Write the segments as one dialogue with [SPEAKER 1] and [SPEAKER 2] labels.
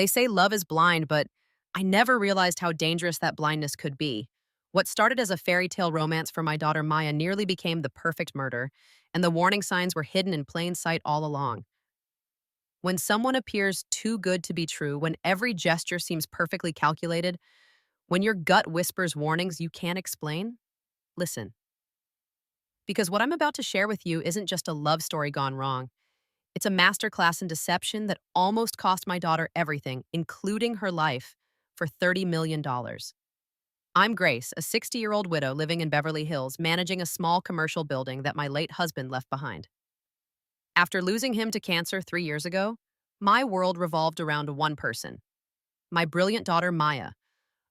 [SPEAKER 1] They say love is blind, but I never realized how dangerous that blindness could be. What started as a fairy tale romance for my daughter Maya nearly became the perfect murder, and the warning signs were hidden in plain sight all along. When someone appears too good to be true, when every gesture seems perfectly calculated, when your gut whispers warnings you can't explain, listen. Because what I'm about to share with you isn't just a love story gone wrong. It's a masterclass in deception that almost cost my daughter everything, including her life, for $30 million. dollars. I'm Grace, a 60-year-old widow living in Beverly Hills, managing a small commercial building that my late husband left behind. After losing him to cancer 3 years ago, my world revolved around one person, my brilliant daughter Maya,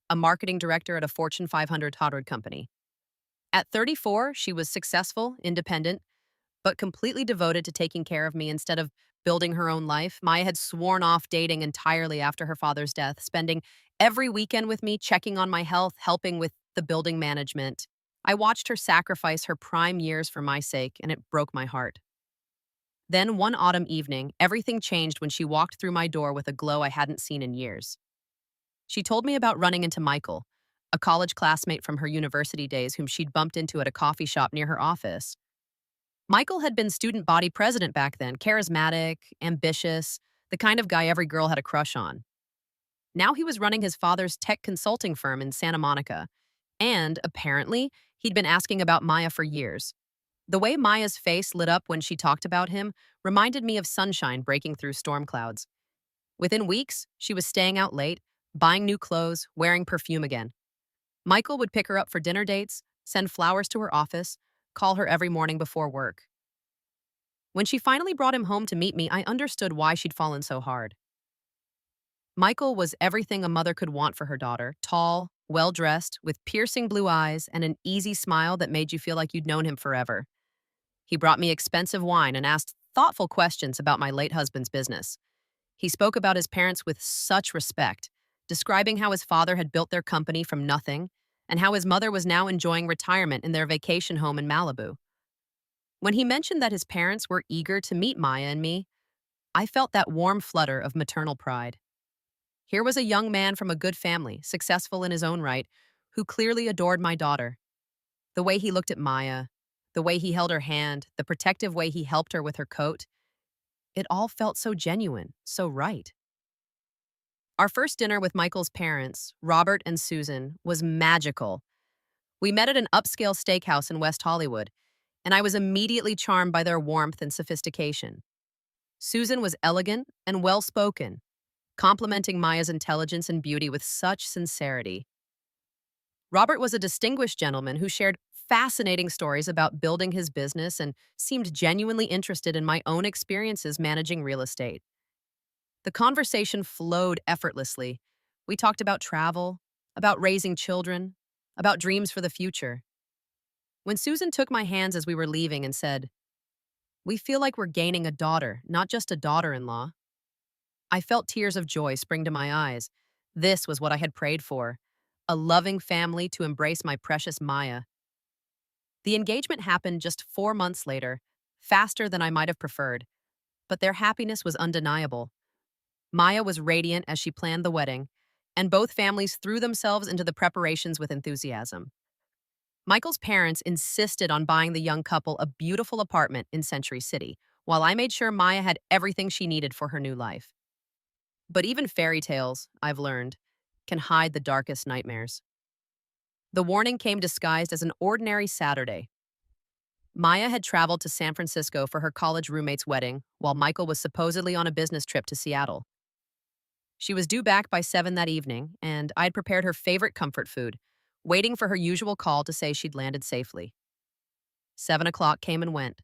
[SPEAKER 1] a marketing director at a Fortune 500 Harvard company. At 34, she was successful, independent, but completely devoted to taking care of me instead of building her own life. Maya had sworn off dating entirely after her father's death, spending every weekend with me, checking on my health, helping with the building management. I watched her sacrifice her prime years for my sake, and it broke my heart. Then, one autumn evening, everything changed when she walked through my door with a glow I hadn't seen in years. She told me about running into Michael, a college classmate from her university days whom she'd bumped into at a coffee shop near her office. Michael had been student body president back then, charismatic, ambitious, the kind of guy every girl had a crush on. Now he was running his father's tech consulting firm in Santa Monica, and apparently, he'd been asking about Maya for years. The way Maya's face lit up when she talked about him reminded me of sunshine breaking through storm clouds. Within weeks, she was staying out late, buying new clothes, wearing perfume again. Michael would pick her up for dinner dates, send flowers to her office, call her every morning before work. When she finally brought him home to meet me, I understood why she'd fallen so hard. Michael was everything a mother could want for her daughter: tall, well dressed, with piercing blue eyes and an easy smile that made you feel like you'd known him forever. He brought me expensive wine and asked thoughtful questions about my late husband's business. He spoke about his parents with such respect, describing how his father had built their company from nothing and how his mother was now enjoying retirement in their vacation home in Malibu. When he mentioned that his parents were eager to meet Maya and me, I felt that warm flutter of maternal pride. Here was a young man from a good family, successful in his own right, who clearly adored my daughter. The way he looked at Maya, the way he held her hand, the protective way he helped her with her coat, it all felt so genuine, so right. Our first dinner with Michael's parents, Robert and Susan, was magical. We met at an upscale steakhouse in West Hollywood, and I was immediately charmed by their warmth and sophistication. Susan was elegant and well-spoken, complimenting Maya's intelligence and beauty with such sincerity. Robert was a distinguished gentleman who shared fascinating stories about building his business and seemed genuinely interested in my own experiences managing real estate. The conversation flowed effortlessly. We talked about travel, about raising children, about dreams for the future. When Susan took my hands as we were leaving and said, "We feel like we're gaining a daughter, not just a daughter-in-law," I felt tears of joy spring to my eyes. This was what I had prayed for: a loving family to embrace my precious Maya. The engagement happened just 4 months later, faster than I might have preferred, but their happiness was undeniable. Maya was radiant as she planned the wedding, and both families threw themselves into the preparations with enthusiasm. Michael's parents insisted on buying the young couple a beautiful apartment in Century City, while I made sure Maya had everything she needed for her new life. But even fairy tales, I've learned, can hide the darkest nightmares. The warning came disguised as an ordinary Saturday. Maya had traveled to San Francisco for her college roommate's wedding, while Michael was supposedly on a business trip to Seattle. She was due back by 7 that evening, and I'd prepared her favorite comfort food, waiting for her usual call to say she'd landed safely. 7 o'clock came and went,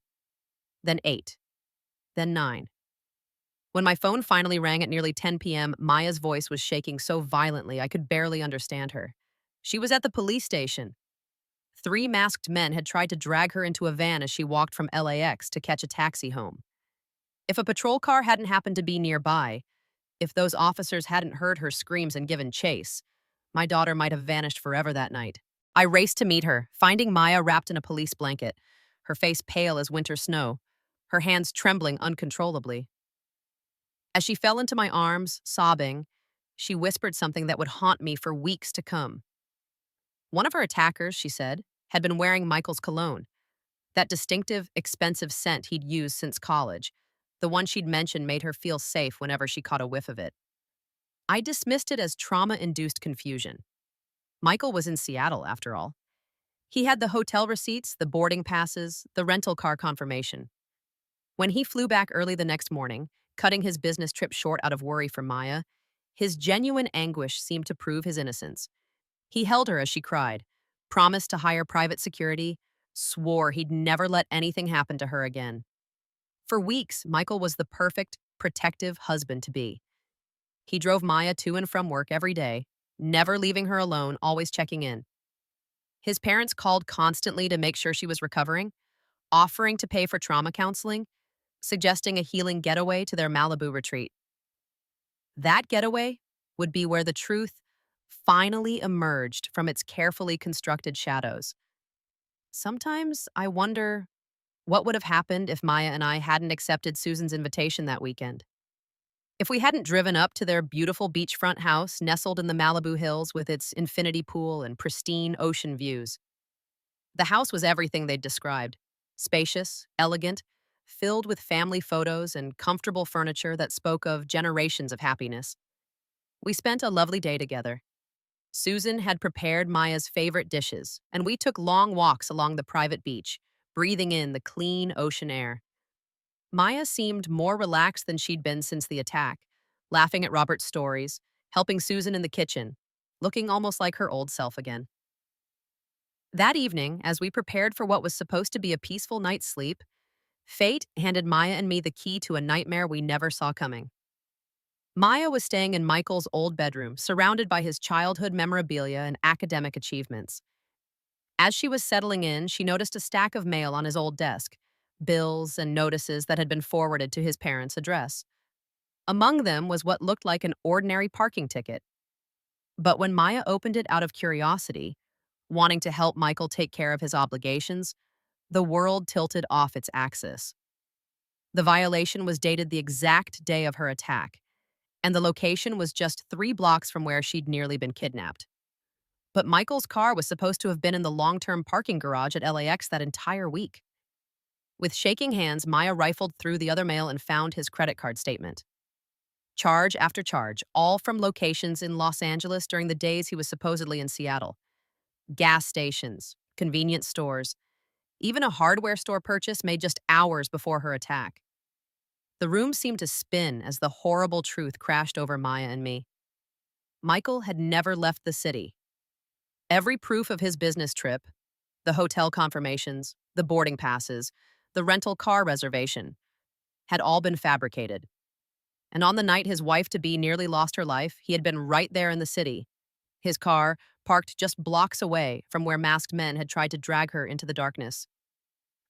[SPEAKER 1] then 8, then 9. When my phone finally rang at nearly 10 p.m., Maya's voice was shaking so violently I could barely understand her. She was at the police station. 3 masked men had tried to drag her into a van as she walked from LAX to catch a taxi home. If a patrol car hadn't happened to be nearby, if those officers hadn't heard her screams and given chase, my daughter might have vanished forever that night. I raced to meet her, finding Maya wrapped in a police blanket, her face pale as winter snow, her hands trembling uncontrollably. As she fell into my arms, sobbing, She whispered something that would haunt me for weeks to come. One of her attackers, she said, had been wearing Michael's cologne, that distinctive, expensive scent he'd used since college. The one she'd mentioned made her feel safe whenever she caught a whiff of it. I dismissed it as trauma induced confusion. Michael was in Seattle, after all. He had the hotel receipts, the boarding passes, the rental car confirmation. When he flew back early the next morning, cutting his business trip short out of worry for Maya, his genuine anguish seemed to prove his innocence. He held her as she cried, promised to hire private security, swore he'd never let anything happen to her again. For weeks, Michael was the perfect, protective husband to be. He drove Maya to and from work every day, never leaving her alone, always checking in. His parents called constantly to make sure she was recovering, offering to pay for trauma counseling, suggesting a healing getaway to their Malibu retreat. That getaway would be where the truth finally emerged from its carefully constructed shadows. Sometimes I wonder what would have happened if Maya and I hadn't accepted Susan's invitation that weekend. If we hadn't driven up to their beautiful beachfront house nestled in the Malibu hills with its infinity pool and pristine ocean views. The house was everything they'd described: spacious, elegant, filled with family photos and comfortable furniture that spoke of generations of happiness. We spent a lovely day together. Susan had prepared Maya's favorite dishes, and we took long walks along the private beach, breathing in the clean ocean air. Maya seemed more relaxed than she'd been since the attack, laughing at Robert's stories, helping Susan in the kitchen, looking almost like her old self again. That evening, as we prepared for what was supposed to be a peaceful night's sleep, fate handed Maya and me the key to a nightmare we never saw coming. Maya was staying in Michael's old bedroom, surrounded by his childhood memorabilia and academic achievements. As she was settling in, she noticed a stack of mail on his old desk, bills and notices that had been forwarded to his parents' address. Among them was what looked like an ordinary parking ticket. But when Maya opened it out of curiosity, wanting to help Michael take care of his obligations, the world tilted off its axis. The violation was dated the exact day of her attack, and the location was just 3 blocks from where she'd nearly been kidnapped. But Michael's car was supposed to have been in the long-term parking garage at LAX that entire week. With shaking hands, Maya rifled through the other mail and found his credit card statement. Charge after charge, all from locations in Los Angeles during the days he was supposedly in Seattle. Gas stations, convenience stores, even a hardware store purchase made just hours before her attack. The room seemed to spin as the horrible truth crashed over Maya and me. Michael had never left the city. Every proof of his business trip, the hotel confirmations, the boarding passes, the rental car reservation, had all been fabricated. And on the night his wife-to-be nearly lost her life, he had been right there in the city, his car parked just blocks away from where masked men had tried to drag her into the darkness.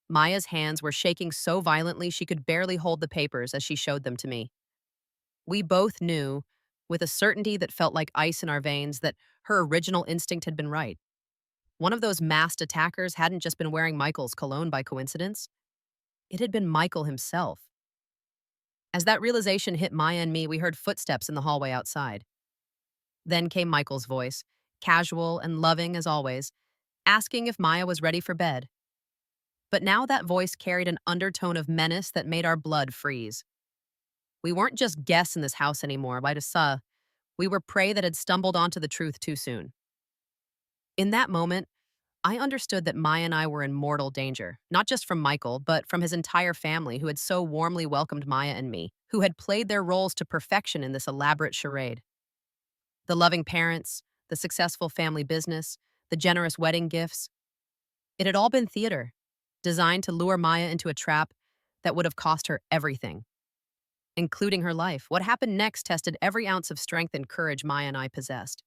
[SPEAKER 1] Maya's hands were shaking so violently she could barely hold the papers as she showed them to me. We both knew, with a certainty that felt like ice in our veins, that her original instinct had been right. One of those masked attackers hadn't just been wearing Michael's cologne by coincidence. It had been Michael himself. As that realization hit Maya and me, we heard footsteps in the hallway outside. Then came Michael's voice, casual and loving as always, asking if Maya was ready for bed. But now that voice carried an undertone of menace that made our blood freeze. We weren't just guests in this house anymore, by the saw. We were prey that had stumbled onto the truth too soon. In that moment, I understood that Maya and I were in mortal danger, not just from Michael, but from his entire family who had so warmly welcomed Maya and me, who had played their roles to perfection in this elaborate charade. The loving parents, the successful family business, the generous wedding gifts. It had all been theater, designed to lure Maya into a trap that would have cost her everything, including her life. What happened next tested every ounce of strength and courage Maya and I possessed.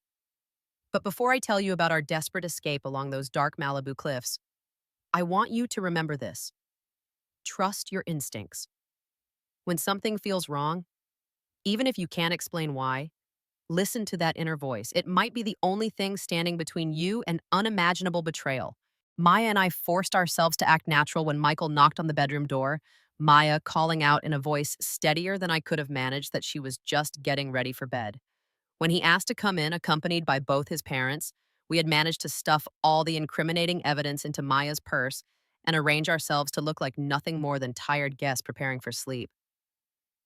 [SPEAKER 1] But before I tell you about our desperate escape along those dark Malibu cliffs, I want you to remember this. Trust your instincts. When something feels wrong, even if you can't explain why, listen to that inner voice. It might be the only thing standing between you and unimaginable betrayal. Maya and I forced ourselves to act natural when Michael knocked on the bedroom door, Maya calling out in a voice steadier than I could have managed that she was just getting ready for bed. When he asked to come in accompanied by both his parents, we had managed to stuff all the incriminating evidence into Maya's purse and arrange ourselves to look like nothing more than tired guests preparing for sleep.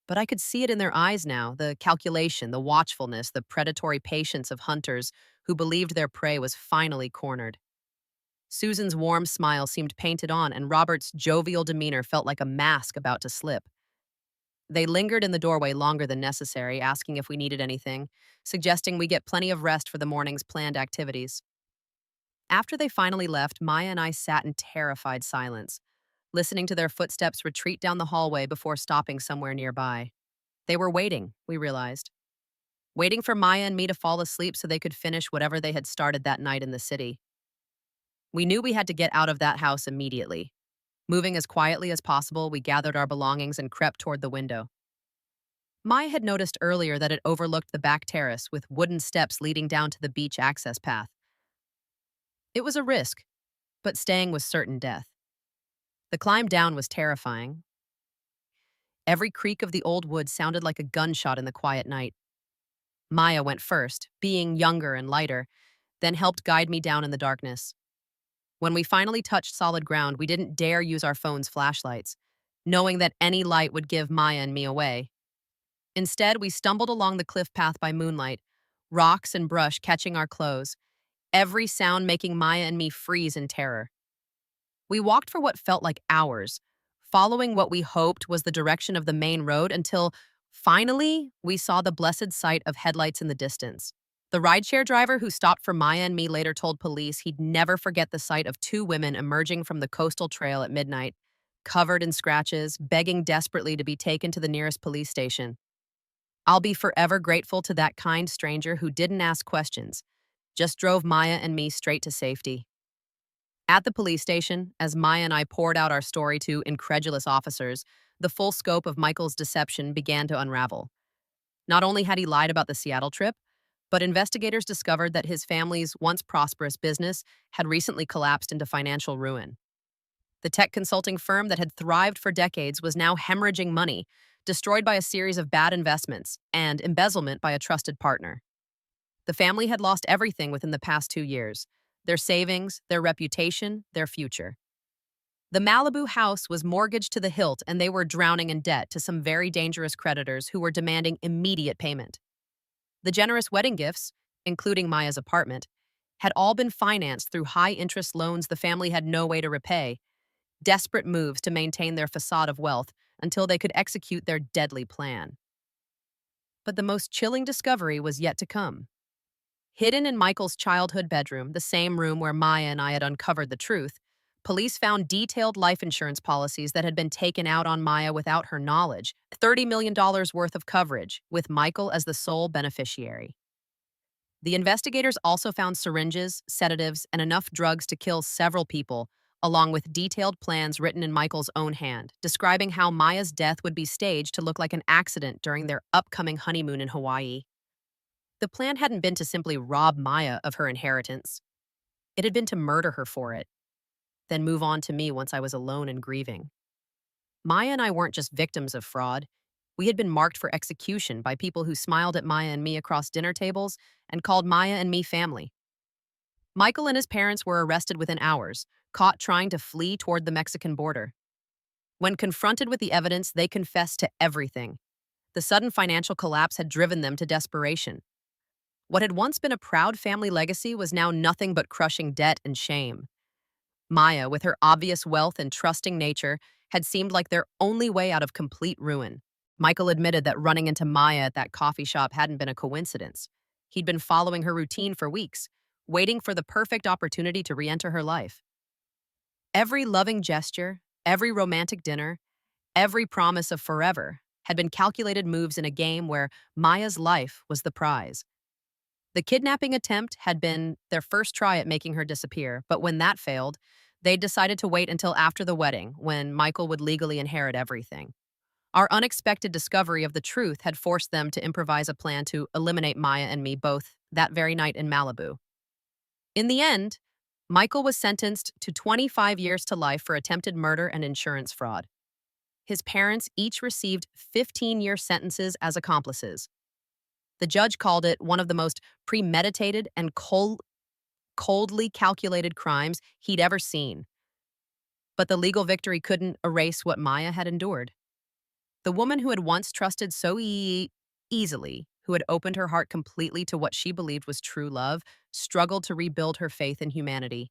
[SPEAKER 1] But I could see it in their eyes now, the calculation, the watchfulness, the predatory patience of hunters who believed their prey was finally cornered. Susan's warm smile seemed painted on, and Robert's jovial demeanor felt like a mask about to slip. They lingered in the doorway longer than necessary, asking if we needed anything, suggesting we get plenty of rest for the morning's planned activities. After they finally left, Maya and I sat in terrified silence, listening to their footsteps retreat down the hallway before stopping somewhere nearby. They were waiting, we realized. Waiting for Maya and me to fall asleep so they could finish whatever they had started that night in the city. We knew we had to get out of that house immediately. Moving as quietly as possible, we gathered our belongings and crept toward the window. Maya had noticed earlier that it overlooked the back terrace with wooden steps leading down to the beach access path. It was a risk, but staying was certain death. The climb down was terrifying. Every creak of the old wood sounded like a gunshot in the quiet night. Maya went first, being younger and lighter, then helped guide me down in the darkness. When we finally touched solid ground, we didn't dare use our phones' flashlights, knowing that any light would give Maya and me away. Instead, we stumbled along the cliff path by moonlight, rocks and brush catching our clothes, every sound making Maya and me freeze in terror. We walked for what felt like hours, following what we hoped was the direction of the main road until, finally, we saw the blessed sight of headlights in the distance. The rideshare driver who stopped for Maya and me later told police he'd never forget the sight of two women emerging from the coastal trail at midnight, covered in scratches, begging desperately to be taken to the nearest police station. I'll be forever grateful to that kind stranger who didn't ask questions, just drove Maya and me straight to safety. At the police station, as Maya and I poured out our story to incredulous officers, the full scope of Michael's deception began to unravel. Not only had he lied about the Seattle trip, but investigators discovered that his family's once prosperous business had recently collapsed into financial ruin. The tech consulting firm that had thrived for decades was now hemorrhaging money, destroyed by a series of bad investments and embezzlement by a trusted partner. The family had lost everything within the past 2 years: their savings, their reputation, their future. The Malibu house was mortgaged to the hilt, and they were drowning in debt to some very dangerous creditors who were demanding immediate payment. The generous wedding gifts, including Maya's apartment, had all been financed through high-interest loans the family had no way to repay, desperate moves to maintain their facade of wealth until they could execute their deadly plan. But the most chilling discovery was yet to come. Hidden in Michael's childhood bedroom, the same room where Maya and I had uncovered the truth, police found detailed life insurance policies that had been taken out on Maya without her knowledge, $30 million worth of coverage, with Michael as the sole beneficiary. The investigators also found syringes, sedatives, and enough drugs to kill several people, along with detailed plans written in Michael's own hand, describing how Maya's death would be staged to look like an accident during their upcoming honeymoon in Hawaii. The plan hadn't been to simply rob Maya of her inheritance. It had been to murder her for it, then move on to me once I was alone and grieving. Maya and I weren't just victims of fraud. We had been marked for execution by people who smiled at Maya and me across dinner tables and called Maya and me family. Michael and his parents were arrested within hours, caught trying to flee toward the Mexican border. When confronted with the evidence, they confessed to everything. The sudden financial collapse had driven them to desperation. What had once been a proud family legacy was now nothing but crushing debt and shame. Maya, with her obvious wealth and trusting nature, had seemed like their only way out of complete ruin. Michael admitted that running into Maya at that coffee shop hadn't been a coincidence. He'd been following her routine for weeks, waiting for the perfect opportunity to re-enter her life. Every loving gesture, every romantic dinner, every promise of forever had been calculated moves in a game where Maya's life was the prize. The kidnapping attempt had been their first try at making her disappear, but when that failed, they decided to wait until after the wedding, when Michael would legally inherit everything. Our unexpected discovery of the truth had forced them to improvise a plan to eliminate Maya and me both that very night in Malibu. In the end, Michael was sentenced to 25 years to life for attempted murder and insurance fraud. His parents each received 15-year sentences as accomplices. The judge called it one of the most premeditated and coldly calculated crimes he'd ever seen. But the legal victory couldn't erase what Maya had endured. The woman who had once trusted so easily, who had opened her heart completely to what she believed was true love, struggled to rebuild her faith in humanity.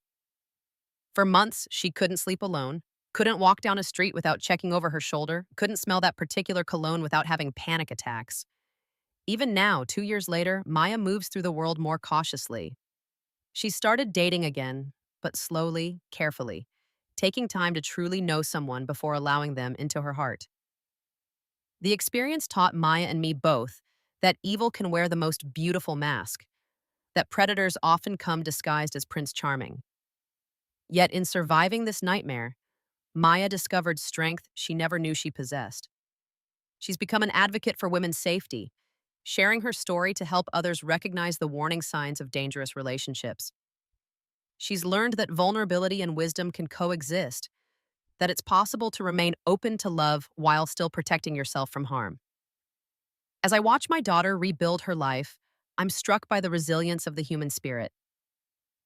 [SPEAKER 1] For months, she couldn't sleep alone, couldn't walk down a street without checking over her shoulder, couldn't smell that particular cologne without having panic attacks. Even now, 2 years later, Maya moves through the world more cautiously. She started dating again, but slowly, carefully, taking time to truly know someone before allowing them into her heart. The experience taught Maya and me both that evil can wear the most beautiful mask, that predators often come disguised as Prince Charming. Yet in surviving this nightmare, Maya discovered strength she never knew she possessed. She's become an advocate for women's safety, sharing her story to help others recognize the warning signs of dangerous relationships. She's learned that vulnerability and wisdom can coexist, that it's possible to remain open to love while still protecting yourself from harm. As I watch my daughter rebuild her life, I'm struck by the resilience of the human spirit.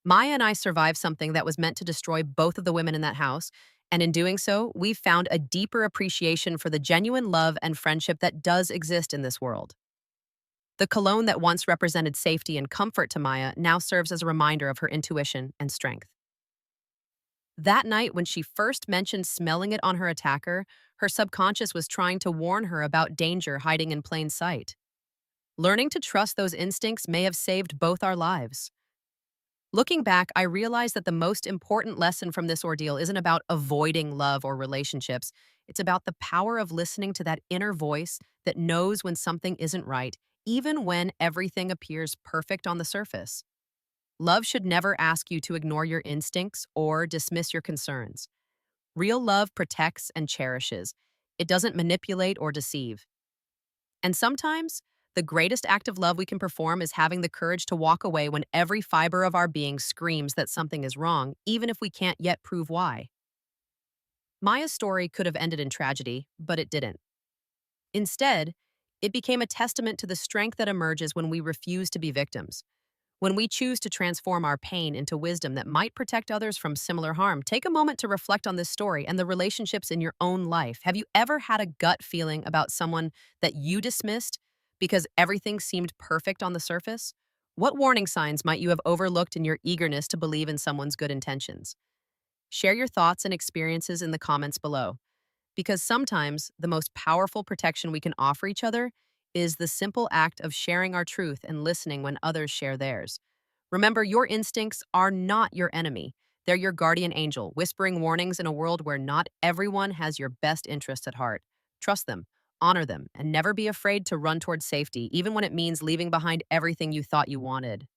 [SPEAKER 1] Maya and I survived something that was meant to destroy both of the women in that house, and in doing so, we've found a deeper appreciation for the genuine love and friendship that does exist in this world. The cologne that once represented safety and comfort to Maya now serves as a reminder of her intuition and strength. That night, when she first mentioned smelling it on her attacker, her subconscious was trying to warn her about danger hiding in plain sight. Learning to trust those instincts may have saved both our lives. Looking back, I realized that the most important lesson from this ordeal isn't about avoiding love or relationships. It's about the power of listening to that inner voice that knows when something isn't right, even when everything appears perfect on the surface. Love should never ask you to ignore your instincts or dismiss your concerns. Real love protects and cherishes. It doesn't manipulate or deceive. And sometimes, the greatest act of love we can perform is having the courage to walk away when every fiber of our being screams that something is wrong, even if we can't yet prove why. Maya's story could have ended in tragedy, but it didn't. Instead, it became a testament to the strength that emerges when we refuse to be victims. When we choose to transform our pain into wisdom that might protect others from similar harm, take a moment to reflect on this story and the relationships in your own life. Have you ever had a gut feeling about someone that you dismissed because everything seemed perfect on the surface? What warning signs might you have overlooked in your eagerness to believe in someone's good intentions? Share your thoughts and experiences in the comments below, because sometimes the most powerful protection we can offer each other is the simple act of sharing our truth and listening when others share theirs. Remember, your instincts are not your enemy. They're your guardian angel, whispering warnings in a world where not everyone has your best interests at heart. Trust them, honor them, and never be afraid to run towards safety, even when it means leaving behind everything you thought you wanted.